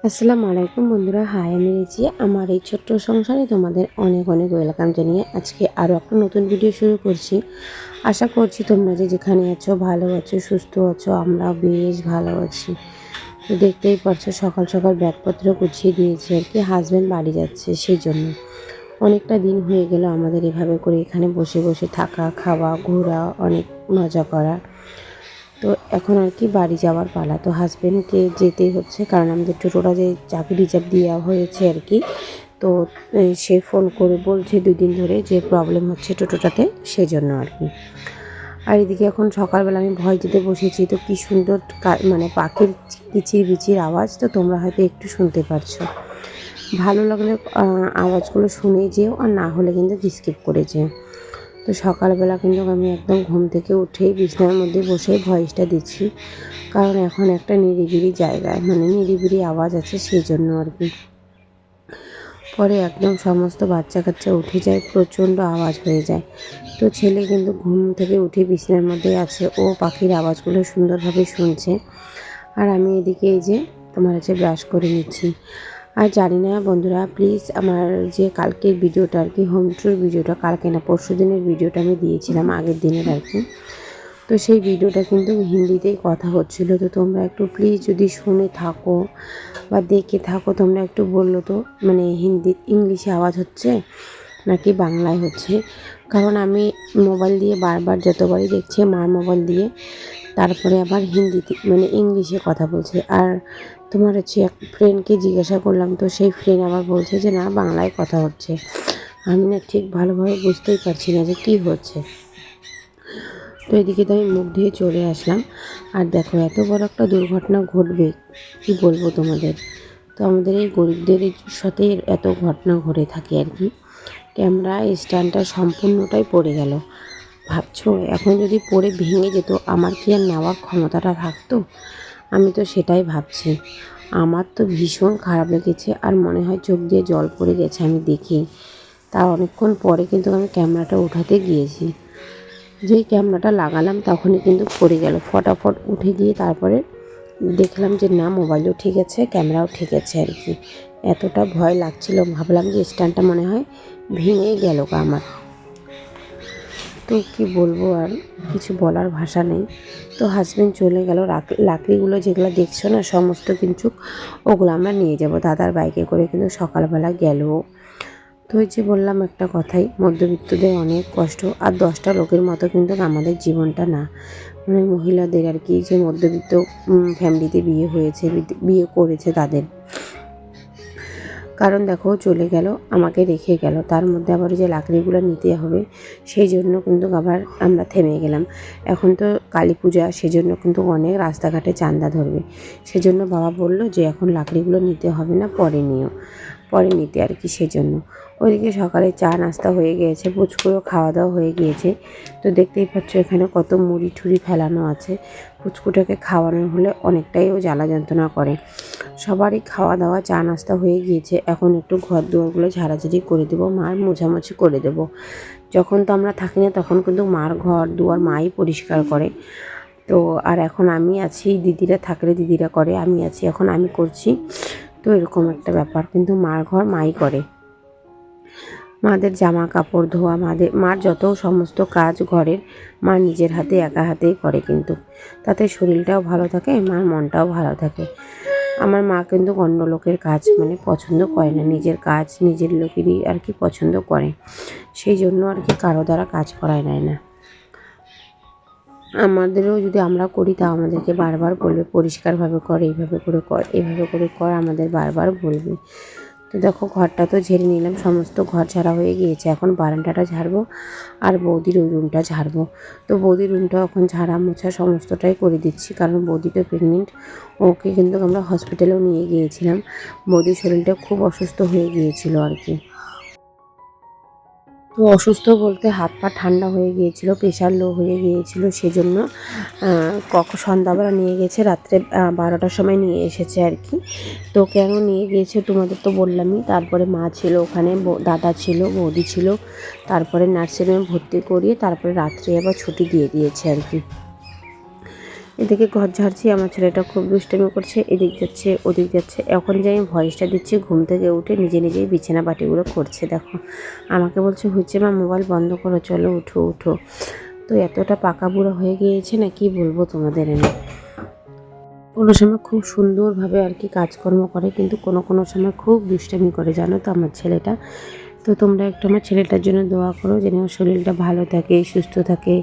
আসসালামু আলাইকুম বন্ধুরা, হাই আমি রিচি। আমার এই ছোট্ট সংসারে তোমাদের অনেক অনেক ওয়েলকাম জানিয়ে আজকে আরও একটা নতুন ভিডিও শুরু করছি। আশা করছি তোমরা যেখানে আছো ভালো আছো, সুস্থ আছো। আমরা বেশ ভালো আছি। তো দেখতেই পারছো সকাল সকাল ব্যাগপত্র গুছিয়ে দিয়েছি আর কি, হাজব্যান্ড বাড়ি যাচ্ছে সেই জন্য। অনেকটা দিন হয়ে গেল আমাদের এভাবে করে এখানে বসে বসে থাকা, খাওয়া, ঘোরা, অনেক মজা করা। তো এখন আর কি বাড়ি যাওয়ার পালা। তো হাজব্যান্ডকে যেতেই হচ্ছে, কারণ আমাদের টোটোটা যে চাকরি রিজার্ভ দেওয়া হয়েছে আর কি। তো সে ফোন করে বলছে 2 দিন ধরে যে প্রবলেম হচ্ছে টোটোটাতে, সেই জন্য আর কি। আর এদিকে এখন সকালবেলা আমি ভয় দিতে বসেছি। তো কী সুন্দর মানে পাখির কিচির বিচির আওয়াজ, তো তোমরা হয়তো একটু শুনতে পারছো। ভালো লাগলে আওয়াজগুলো শুনে যেও, আর না হলে কিন্তু স্কিপ করে যেও। তো সকালবেলা কিন্তু আমি একদম ঘুম থেকে উঠেই বিছানার মধ্যে বসে ভয়েসটা দিচ্ছি, কারণ এখন একটা নিরিবিলি জায়গায়, মানে নিরিবিলি আওয়াজ আছে সেই জন্য আর কি। পরে একদম সমস্ত বাচ্চা কাচ্চা উঠে যায়, প্রচণ্ড আওয়াজ হয়ে যায়। তো ছেলে কিন্তু ঘুম থেকে উঠে বিছানার মধ্যে আছে, ও পাখির আওয়াজগুলো সুন্দরভাবে শুনছে। আর আমি এদিকে এই যে তোমার হচ্ছে ব্রাশ করে নিচ্ছি। আর জানি না বন্ধুরা, প্লিজ আমার যে কালকের ভিডিওটা আর কি, হোম ট্যুর ভিডিওটা, কালকে না পরশু দিনের ভিডিওটা আমি দিয়েছিলাম, আগের দিনের আর কি। তো সেই ভিডিওটা কিন্তু হিন্দিতেই কথা হচ্ছিল। তো তোমরা একটু প্লিজ যদি শুনে থাকো বা দেখে থাকো, তোমরা একটু বললো তো, মানে ইংলিশে আওয়াজ হচ্ছে নাকি বাংলায় হচ্ছে। কারণ আমি মোবাইল দিয়ে বারবার যতবারই দেখছি মার মোবাইল দিয়ে, তারপরে আবার হিন্দিতে মানে ইংলিশে কথা বলছে। আর তোমার হচ্ছে এক ফ্রেন্ডকে জিজ্ঞাসা করলাম, তো সেই ফ্রেন্ড আবার বলছে যে না, বাংলায় কথা হচ্ছে। আমি না ঠিক ভালোভাবে বুঝতেই পারছি না যে কী হচ্ছে। তো এদিকে তো আমি মুখ ধুয়ে চলে আসলাম। আর দেখো এত বড় একটা দুর্ঘটনা ঘটবে, কি বলবো তোমাদের। তো আমাদের এই গরিবদের সাথে এত ঘটনা ঘটে থাকে আর কি। ক্যামেরা স্ট্যান্ডটা সম্পূর্ণটাই পড়ে গেল। ভাবছো এখন যদি পড়ে ভেঙে যেত, আমার কি আর নেওয়ার ক্ষমতাটা থাকতো? আমি তো সেটাই ভাবছি। আমার তো ভীষণ খারাপ লেগেছে, আর মনে হয় চোখ দিয়ে জল পড়ে গেছে আমি দেখি। তার অনেকক্ষণ পরে কিন্তু আমি ক্যামেরাটা উঠাতে গিয়েছি। যেই ক্যামেরাটা লাগালাম তখনই কিন্তু পড়ে গেল। ফটাফট উঠে গিয়ে তারপরে দেখলাম যে না, মোবাইলও ঠিক আছে, ক্যামেরাও ঠিক আছে আর কি। এতটা ভয় লাগছিল, ভাবলাম যে স্ট্যান্ডটা মনে হয় ভেঙেই গেল আমার। তো কি বলবো, আর কিছু বলার ভাষা নেই। তো হাজব্যান্ড চলে গেল। লাকড়িগুলো যেগুলো দেখছো না, সমস্ত কিন্তু ওগুলো আমরা নিয়ে যাব দাদার বাইকে করে, কিন্তু সকালবেলা গেল। তো ওই যে বললাম একটা কথাই, মধ্যবিত্তদের অনেক কষ্ট। আর 10টা লোকের মতো কিন্তু আমাদের জীবনটা না, মানে মহিলাদের আর কি, যে মধ্যবিত্ত ফ্যামিলিতে বিয়ে হয়েছে, বিয়ে করেছে তাদের। কারণ দেখো চলে গেল, আমাকে রেখে গেল, তার মধ্যে আবার যে লাকড়িগুলো নিতে হবে, সেই জন্য কিন্তু আবার আমরা থেমে গেলাম। এখন তো কালী পূজা, সেজন্য কিন্তু অনেক রাস্তাঘাটে চাঁদা ধরবে। সেজন্য বাবা বলল যে এখন লাকড়িগুলো নিতে হবে না, পরে নিও, পরে নিতে আর কি। সেজন্য ওইদিকে সকালে চা নাস্তা হয়ে গিয়েছে, পুচকুরও খাওয়া দাওয়া হয়ে গিয়েছে। তো দেখতেই পাচ্ছ এখানে কত মুড়ি ঠুড়ি ফেলানো আছে। পুচকুটাকে খাওয়ানো হলে অনেকটাই ও জ্বালা যন্ত্রণা করে। সবারই খাওয়া দাওয়া চা নাস্তা হয়ে গিয়েছে। এখন একটু ঘর দুয়ারগুলো ঝাড়াঝাড়ি করে দেবো, মার মোছামুছি করে দেবো। যখন তো আমরা থাকি না তখন কিন্তু মার ঘর দুয়ার মাই পরিষ্কার করে। তো আর এখন আমি আছি, দিদিরা থাকলে দিদিরা করে, আমি আছি এখন আমি করছি। তো এরকম একটা ব্যাপার, কিন্তু মার ঘর মাই করে। মাদের জামা কাপড় ধোয়া, মার যত সমস্ত কাজ ঘরের, মা নিজের হাতে একা হাতেই করে, কিন্তু তাতে শরীরটাও ভালো থাকে, মার মনটাও ভালো থাকে। আমার মা কিন্তু অন্য লোকের কাজ মানে পছন্দ করে না, নিজের কাজ নিজের লোকেরই আর কি পছন্দ করে। সেই জন্য আর কি কারো দ্বারা কাজ করায় নেয় না। আমাদেরও যদি আমরা করি তা আমাদেরকে বারবার বলবে পরিষ্কারভাবে কর, এইভাবে করে কর, এইভাবে করে কর, আমাদের বারবার বলবে। তো দেখো ঘরটা তো ঝেড়ে নিলাম, সমস্ত ঘর ঝাড়া হয়ে গিয়েছে। এখন বারান্দাটা ঝাড়বো আর বৌদির ওই রুমটা ঝাড়বো। তো বৌদির রুমটা এখন ঝাড়া মোছা সমস্তটাই করে দিচ্ছি, কারণ বৌদি তো প্রেগনেন্ট। ওকে কিন্তু আমরা হসপিটালেও নিয়ে গিয়েছিলাম। বৌদির শরীরটা খুব অসুস্থ হয়ে গিয়েছিল আর কি। তো অসুস্থ বলতে হাত পা ঠান্ডা হয়ে গিয়েছিল, প্রেশার লো হয়ে গিয়েছিল, সেজন্য সন্ধ্যাবেলা নিয়ে গেছে, রাত্রে 12টার সময় নিয়ে এসেছে আর কি। তো কেন নিয়ে গিয়েছে তোমাদের তো বললামই। তারপরে মা ছিল ওখানে, দাদা ছিল, বৌদি ছিল, তারপরে নার্সিংহোমে ভর্তি করিয়ে তারপরে রাত্রে আবার ছুটি দিয়ে দিয়েছে আর কি। এদিকে ঘর ঝাড়ছি, আমার ছেলেটা খুব দুষ্টামি করছে, এদিক যাচ্ছে ওদিক যাচ্ছে। এখন যে আমি ভয়েসটা দিচ্ছি ঘুম থেকে উঠে নিজে নিজেই বিছানা বাটিগুলো করছে। দেখো আমাকে বলছে হচ্ছে মা মোবাইল বন্ধ করো, চলো উঠো উঠো। তো এতটা পাকা বুড়া হয়ে গিয়েছে না, কি বলবো তোমাদের। আমি কোনো সময় খুব সুন্দরভাবে আর কি কাজকর্ম করে, কিন্তু কোনো কোনো সময় খুব দুষ্টামি করে, জানো তো আমার ছেলেটা। তো তোমরা একটু আমার ছেলেটার জন্য দোয়া করো, যেন ওর শরীরটা ভালো থাকে, সুস্থ থাকে,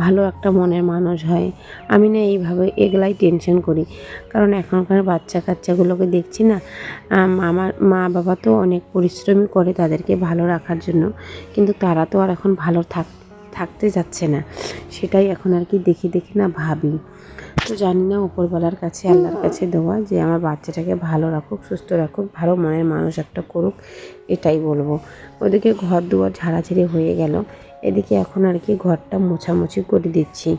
ভালো একটা মনের মানুষ হয়। আমি না এইভাবে এগুলাই টেনশন করি, কারণ এখনকার বাচ্চা কাচ্চাগুলোকে দেখছি না। আমার মা বাবা তো অনেক পরিশ্রমই করে তাদেরকে ভালো রাখার জন্য, কিন্তু তারা তো আর এখন ভালো থাকতে যাচ্ছে না। সেটাই এখন আর কি দেখি দেখি না ভাবি। তো জানি না, উপরওয়ালার কাছে আল্লাহর কাছে দেওয়া যে আমার বাচ্চাটাকে ভালো রাখুক, সুস্থ রাখুক, ভালো মনের মানুষ একটা করুক, এটাই বলবো। ওদিকে ঘর দুয়ার ঝাড়াঝাড়ি হয়ে গেল, এদিকে এখন আর কি ঘরটা মোছামুছি করে দিচ্ছি।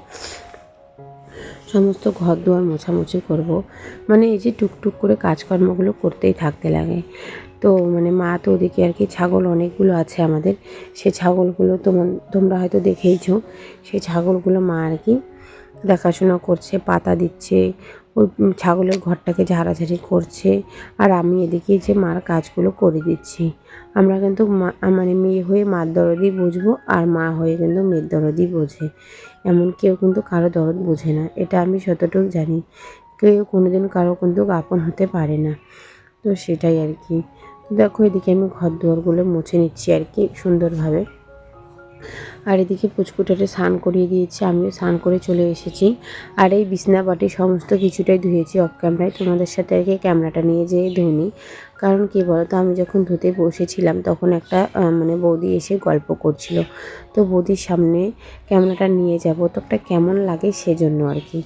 সমস্ত ঘর দুয়ার মোছামুছি করব, মানে এই যে টুকটুক করে কাজকর্মগুলো করতেই থাকতে লাগে। তো মানে মা তো ওদিকে আর কি ছাগল অনেকগুলো আছে আমাদের, সে ছাগলগুলো তোমরা হয়তো দেখেইছো। সেই ছাগলগুলো মা আর কি দেখাশোনা করছে, পাতা দিচ্ছে, ওই ছাগলের ঘরটাকে ঝাড়াঝাড়ি করছে, আর আমি এদিকে যে মার কাজগুলো করে দিচ্ছি। আমরা কিন্তু মানে মেয়ে হয়ে মার দরদই বুঝবো, আর মা হয়ে কিন্তু মেয়ের দরদই বোঝে। এমন কেউ কিন্তু কারো দরদ বোঝে না, এটা আমি যতটুকু জানি। কেউ কোনোদিন কারো কিন্তু আপন হতে পারে না। তো সেটাই আর কি। দেখো এদিকে আমি ঘর দুয়ারগুলো মুছে নিচ্ছি আর কি সুন্দরভাবে। আর এদিকে পুচকুটাকে স্নান করিয়ে দিয়েছি, আমিও স্নান করে চলে এসেছি। আর এই বিছনা বাটি সমস্ত কিছুটাই ধুয়েছি অফ ক্যামেরায়, তোমাদের সাথে আর কি ক্যামেরাটা নিয়ে যেয়ে ধুইনি। কারণ কী বলতো, আমি যখন ধুতে বসেছিলাম তখন একটা মানে বৌদি এসে গল্প করছিল। তো বৌদির সামনে ক্যামেরাটা নিয়ে যাব তো একটা কেমন লাগে, সেজন্য আর কি।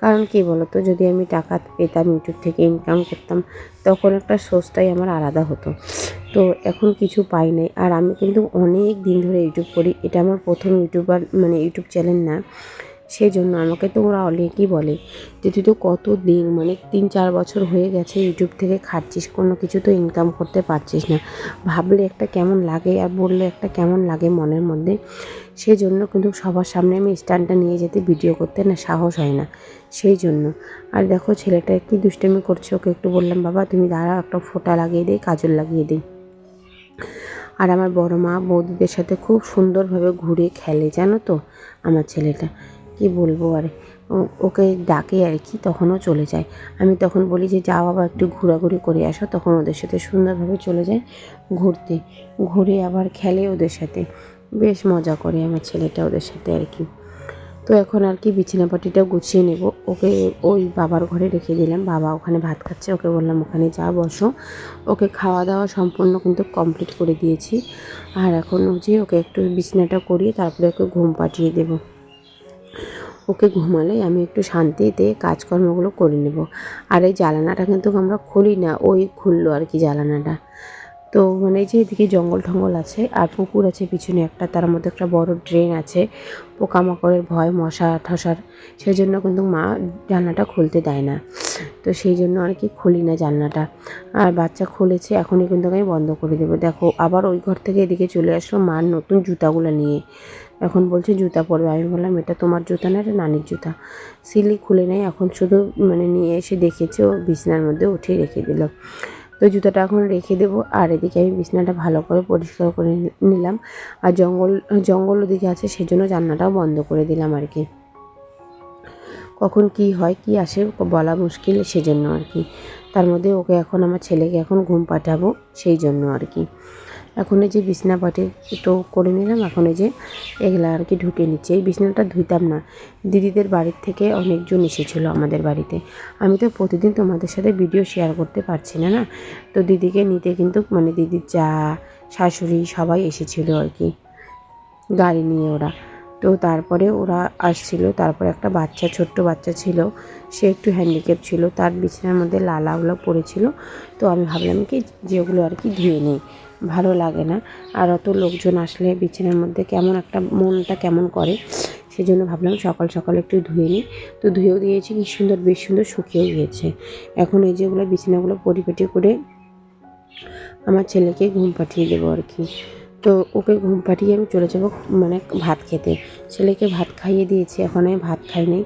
কারণ কী বলতো, যদি আমি টাকা পেতাম, ইউটিউব থেকে ইনকাম করতাম, তখন একটা সোর্সটাই আমার আলাদা হতো। তো এখন কিছু পাই নাই। আর আমি কিন্তু অনেক দিন ধরে ইউটিউব করি, এটা আমার প্রথম ইউটিউবার মানে ইউটিউব চ্যানেল না। সেই জন্য আমাকে তো ওরা অনেকই বলে যে তুই তো কত দিন মানে 3-4 বছর হয়ে গেছে ইউটিউব থেকে খাচ্ছিস, কোনো কিছু তো ইনকাম করতে পারছিস না। ভাবলে একটা কেমন লাগে, আর বললে একটা কেমন লাগে মনের মধ্যে। সেই জন্য কিন্তু সবার সামনে আমি স্ট্যান্ডটা নিয়ে যেতে ভিডিও করতে না সাহস হয় না, সেই জন্য। আর দেখো ছেলেটা কি দুষ্টামি করছে, ওকে একটু বললাম বাবা তুমি দাঁড়াও, একটা ফোঁটা লাগিয়ে দিই, কাজল লাগিয়ে দিই। আর আমার বড় মা বৌদিদের সাথে খুব সুন্দরভাবে ঘুরে খেলে, জানো তো আমার ছেলেটা। কি বলবো আর, ওকে ডাকে আর কি, তখনও চলে যায়। আমি তখন বলি যে যাও বাবা একটু ঘোরাঘুরি করে আসো, তখন ওদের সাথে সুন্দরভাবে চলে যায় ঘুরতে। ঘুরে আবার খেলে ওদের সাথে, বেশ মজা করে আমার ছেলেটা ওদের সাথে আর কি। তো এখন আর কি বিছানাপাটিটা গুছিয়ে নেব, ওকে ওই বাবার ঘরে রেখে দিলাম। বাবা ওখানে ভাত খাচ্ছে, ওকে বললাম ওখানে যা বসো। ওকে খাওয়া দাওয়া সম্পূর্ণ কিন্তু কমপ্লিট করে দিয়েছি। আর এখন যে ওকে একটু বিছানাটা করিয়ে তারপরে ওকে ঘুম পাঠিয়ে দেব। ওকে ঘুমালেই আমি একটু শান্তিতে কাজকর্মগুলো করে নেব। আর এই জানালাটা কিন্তু আমরা খুলি না, ওই খুললো আর কি জানালাটা। তো মানে যে এদিকে জঙ্গল টঙ্গল আছে, আর পুকুর আছে পিছনে একটা, তার মধ্যে একটা বড় ড্রেন আছে, পোকামাকড়ের ভয়, মশা ঠসার, সেই জন্য কিন্তু মা জানলাটা খুলতে দেয় না। তো সেই জন্য আর কি খুলি না জানলাটা। আর বাচ্চা খুলেছে, এখনই কিন্তু আমি বন্ধ করে দেবো। দেখো আবার ওই ঘর থেকে এদিকে চলে আসলো মার নতুন জুতাগুলো নিয়ে। এখন বলছে জুতা পরবে। আমি বললাম এটা তোমার জুতা না, এটা নানির জুতা। সিলি খুলে নেয়, এখন শুধু মানে নিয়ে এসে দেখেছে, ও বিছনার মধ্যে উঠিয়ে রেখে দিল। তো জুতাটা এখন রেখে দেবো। আর এদিকে আমি বিছানাটা ভালো করে পরিষ্কার করে নিলাম। আর জঙ্গল ওদিকে আছে, সেজন্য জানলাটাও বন্ধ করে দিলাম আর কি। কখন কি হয় কি আসে বলা মুশকিল, সেজন্য আর কি। তার মধ্যে ওকে এখন আমার ছেলেকে এখন ঘুম পাঠাবো, সেই জন্য আর কি। এখন এই যে বিছনা পাটি তো করে নিলাম, এখন এই যে এগুলা আর কি ঢুকে নিচ্ছে। এই বিছনাটা ধুইতাম না, দিদিদের বাড়ির থেকে অনেকজন এসেছিলো আমাদের বাড়িতে। আমি তো প্রতিদিন তোমাদের সাথে ভিডিও শেয়ার করতে পারছি না, তো দিদিকে নিতে কিন্তু মানে দিদির যা, শাশুড়ি সবাই এসেছিলো আর কি, গাড়ি নিয়ে ওরা। তো তারপরে ওরা আসছিল, তারপরে একটা বাচ্চা, ছোট্ট বাচ্চা ছিল, সে একটু হ্যান্ডিক্যাপ ছিল, তার বিছানার মধ্যে লালাগুলো পড়েছিল। তো আমি ভাবলাম কি যে ওগুলো আর কি ধুয়ে নিই, ভালো লাগে না। আর অত লোকজন আসলে বিছানার মধ্যে কেমন একটা মনটা কেমন করে, সেই জন্য ভাবলাম সকাল সকাল একটু ধুয়ে নিই। তো ধুয়েও দিয়েছি, কি সুন্দর, বেশ সুন্দর শুকিয়েও গিয়েছে। এখন এই যেগুলো বিছানাগুলো পরিপাটি করে আমার ছেলেকে ঘুম পাঠিয়ে দেবো আর কি। তো ওকে ঘুম পাঠিয়ে আমি চলে যাব মানে ভাত খেতে। ছেলেকে ভাত খাইয়ে দিয়েছি, এখন আমি ভাত খাই নাই।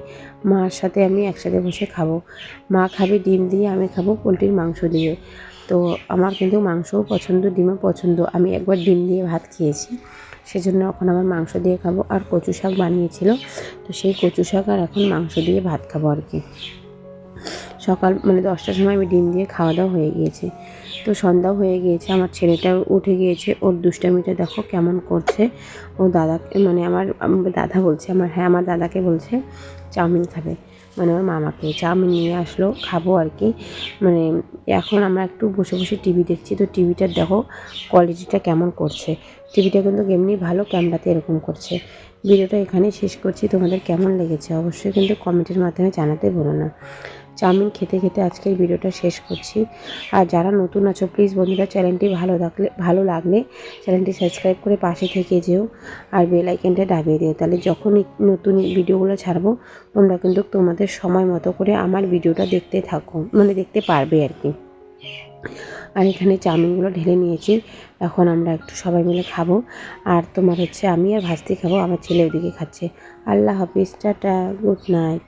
মার সাথে আমি একসাথে বসে খাবো। মা খাবে ডিম দিয়ে, আমি খাবো পোলট্রির মাংস দিয়ে। তো আমার কিন্তু মাংসও পছন্দ, ডিমও পছন্দ। আমি একবার ডিম দিয়ে ভাত খেয়েছি, সেজন্য এখন আমার মাংস দিয়ে খাবো। আর কচু শাক বানিয়েছিল, তো সেই কচু শাক আর এখন মাংস দিয়ে ভাত খাবো আর কি। সকাল মানে 10টার সময় আমি ডিম দিয়ে খাওয়া দাওয়া হয়ে গিয়েছে। তো সন্ধ্যাও হয়ে গিয়েছে, আমার ছেলেটাও উঠে গিয়েছে। ওর দুষ্টামিটা দেখো কেমন করছে। ও দাদাকে মানে আমার দাদা বলছে, আমার দাদাকে বলছে চাউমিন খাবে, মানে ওর মামাকে চাউমিন নিয়ে আসলো, খাবো আর কি। মানে এখন আমরা একটু বসে বসে টিভি দেখছি। তো টিভিটার দেখো কোয়ালিটিটা কেমন করছে। টিভিটা কিন্তু এমনি ভালো, ক্যামেরাতে এরকম করছে। ভিডিওটা এখানেই শেষ করছি। তোমাদের কেমন লেগেছে অবশ্যই কিন্তু কমেন্টের মাধ্যমে জানাতে ভুলো না। চাউমিন খেতে খেতে আজকের ভিডিওটা শেষ করছি। আর যারা নতুন আছো প্লিজ বন্ধুরা, চ্যানেলটি ভালো লাগলে চ্যানেলটি সাবস্ক্রাইব করে পাশে থেকে যেও, আর বেল আইকনটা দাবিয়ে দিও। তাহলে যখনই নতুন ভিডিওগুলো ছাড়বো তোমরা কিন্তু তোমাদের সময় মতো করে আমার ভিডিওটা দেখতে থাকো, মানে দেখতে পারবে আর কি। আর এখানে চাউমিনগুলো ঢেলে নিয়েছি, এখন আমরা একটু সবাই মিলে খাবো। আর তোমার হচ্ছে আমি আর ভাস্তি খাবো, আমার ছেলে ওদিকে খাচ্ছে। আল্লাহ হাফিজ, টাটা, গুড নাইট।